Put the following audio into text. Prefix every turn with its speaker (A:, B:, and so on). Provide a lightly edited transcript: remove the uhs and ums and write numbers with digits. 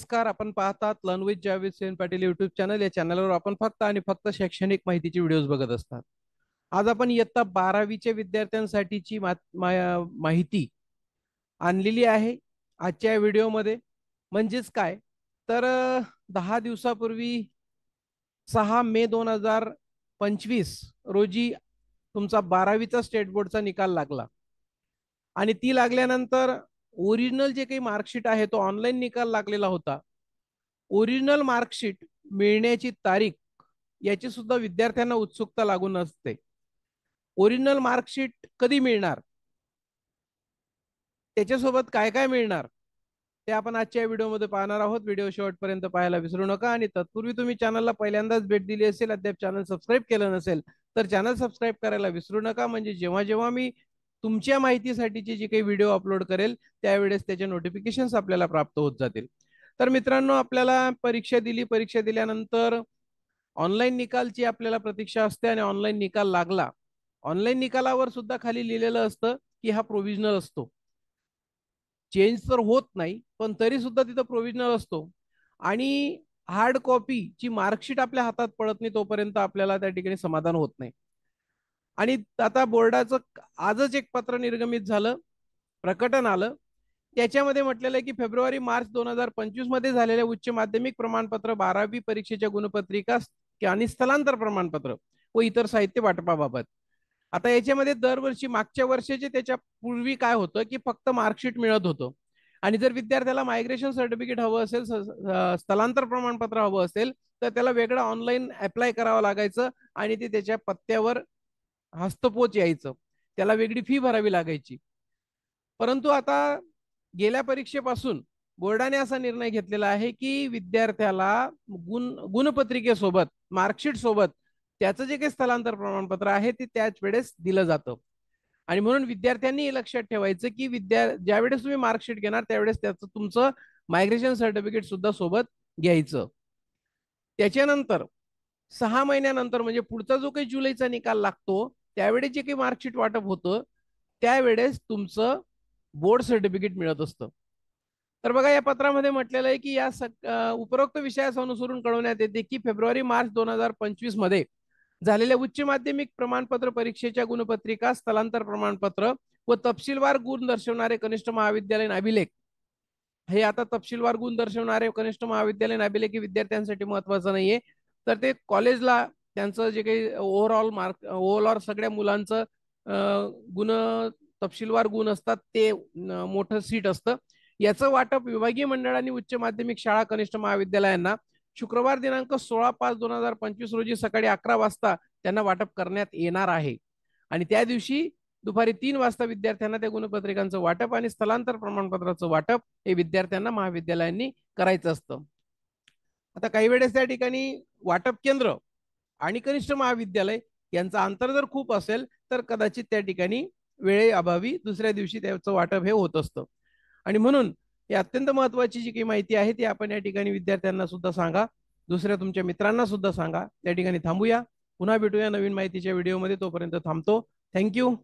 A: नमस्कार. आपण पाहतात learn with Javed Sen Patil YouTube channel. या चॅनलवर आपण फक्त आणि फक्त शैक्षणिक माहितीचे व्हिडिओज बघत असतात. आज आपण इयत्ता 12वीच्या विद्यार्थ्यांसाठीची माहिती आणलेली आहे आजच्या व्हिडिओमध्ये. म्हणजेच काय तर 10 दिवसापूर्वी 6 मे 2025 रोजी तुमचा 12वीचा स्टेट बोर्डचा निकाल लागला आणि ती लागल्यानंतर ओरिजिनल जे काही मार्कशीट आहे तो ऑनलाईन निकाल लागलेला होता. ओरिजिनल मार्कशीट मिळण्याची तारीख याची सुद्धा विद्यार्थ्यांना उत्सुकता लागून असते. ओरिजिनल मार्कशीट कधी मिळणार, त्याच्यासोबत काय काय मिळणार ते आपण आजच्या व्हिडिओमध्ये पाहणार आहोत. व्हिडिओ शेवटपर्यंत पाहायला विसरू नका. आणि तत्पूर्वी तुम्ही चॅनलला पहिल्यांदाच भेट दिली असेल, अद्याप चॅनल सबस्क्राईब केलं नसेल तर चॅनल सबस्क्राईब करायला विसरू नका. म्हणजे जेव्हा जेव्हा मी तुमच्या माहितीसाठीचे जे काही व्हिडिओ अपलोड करेल त्यावेळेस त्याचे नोटिफिकेशन्स आपल्याला प्राप्त होत जातील. तर मित्रांनो, आपल्याला परीक्षा दिली, परीक्षा दिल्यानंतर ऑनलाईन निकालची आपल्याला प्रतीक्षा असते आणि ऑनलाईन निकाल लागला. ऑनलाईन निकालावर सुद्धा खाली लिहिलेलं असतं की हा प्रोव्हिजनल असतो. चेंज तर होत नाही, पण तरी सुद्धा तिथं प्रोव्हिजनल असतो. आणि हार्ड कॉपीची मार्कशीट आपल्या हातात पडत नाही तोपर्यंत आपल्याला त्या ठिकाणी समाधान होत नाही. आणि आता बोर्डाचं आजच एक पत्र निर्गमित झालं, प्रकटन आलं. त्याच्यामध्ये म्हटलेलं आहे की फेब्रुवारी मार्च 2025 मध्ये झालेल्या उच्च माध्यमिक प्रमाणपत्र 12वी परीक्षेच्या गुणपत्रिका आणि स्थलांतर प्रमाणपत्र व इतर साहित्य वाटपाबाबत. आता याच्यामध्ये दरवर्षी मागच्या वर्षाचे त्याच्या पूर्वी काय होतं की फक्त मार्कशीट मिळत होतं. आणि जर विद्यार्थ्याला मायग्रेशन सर्टिफिकेट हवं असेल, स्थलांतर प्रमाणपत्र हवं असेल, तर त्याला वेगळं ऑनलाईन अप्लाय करावं लागायचं आणि ते त्याच्या पत्त्यावर हस्तपोच यायचं. त्याला वेगळी फी भरावी लागायची. परंतु आता गेल्या परीक्षेपासून बोर्डाने असा निर्णय घेतलेला आहे की विद्यार्थ्याला गुणपत्रिकेसोबत, मार्कशीट सोबत त्याचं जे काही स्थलांतर प्रमाणपत्र आहे ते त्याच वेळेस दिलं जातं. आणि म्हणून विद्यार्थ्यांनी हे लक्षात ठेवायचं की ज्यावेळेस तुम्ही मार्कशीट घेणार त्यावेळेस त्याचं तुमचं मायग्रेशन सर्टिफिकेट सुद्धा सोबत घ्यायचं. त्याच्यानंतर 6 महिन्यानंतर म्हणजे पुढचा जो काही जुलैचा निकाल लागतो त्यावेळेस जे काही मार्कशीट वाटप होतं त्यावेळेस तुमचं बोर्ड सर्टिफिकेट मिळत असतं. तर बघा, या पत्रामध्ये म्हटलेलं आहे की या उपरोक्त विषयास अनुसरून कळवण्यात येते की फेब्रुवारी मार्च 2025 मध्ये झालेल्या उच्च माध्यमिक प्रमाणपत्र परीक्षेच्या गुणपत्रिका, स्थलांतर प्रमाणपत्र व तपशीलवार गुण दर्शवणारे कनिष्ठ महाविद्यालयीन अभिलेख. हे आता तपशीलवार गुण दर्शवणारे कनिष्ठ महाविद्यालयीन अभिलेख हे विद्यार्थ्यांसाठी महत्वाचं नाहीये, तर ते कॉलेजला त्यांचं जे काही ओव्हरऑल मार्क, ओव्हरऑल सगळ्या मुलांचं गुण, तपशीलवार गुण असतात ते मोठं सीट असतं. याचं वाटप विभागीय मंडळांनी उच्च माध्यमिक शाळा कनिष्ठ महाविद्यालयांना शुक्रवार दिनांक 16/5/2025 रोजी सकाळी 11 वाजता त्यांना वाटप करण्यात येणार आहे. आणि त्या दिवशी दुपारी 3 वाजता विद्यार्थ्यांना त्या गुणपत्रिकांचं वाटप आणि स्थलांतर प्रमाणपत्राचं वाटप हे विद्यार्थ्यांना महाविद्यालयांनी करायचं असतं. आता काही वेळेस त्या ठिकाणी वाटप केंद्र आणि कनिष्ठ महाविद्यालय यांचं अंतर जर खूप असेल तर कदाचित त्या ठिकाणी वेळेअभावी दुसऱ्या दिवशी त्याचं वाटप हे होत असतं. आणि म्हणून ही अत्यंत महत्वाची जी काही माहिती आहे ती आपण या ठिकाणी विद्यार्थ्यांना सुद्धा सांगा, दुसऱ्या तुमच्या मित्रांना सुद्धा सांगा. त्या ठिकाणी थांबूया, पुन्हा भेटूया नवीन माहितीच्या व्हिडिओमध्ये. तोपर्यंत थांबतो. थँक्यू.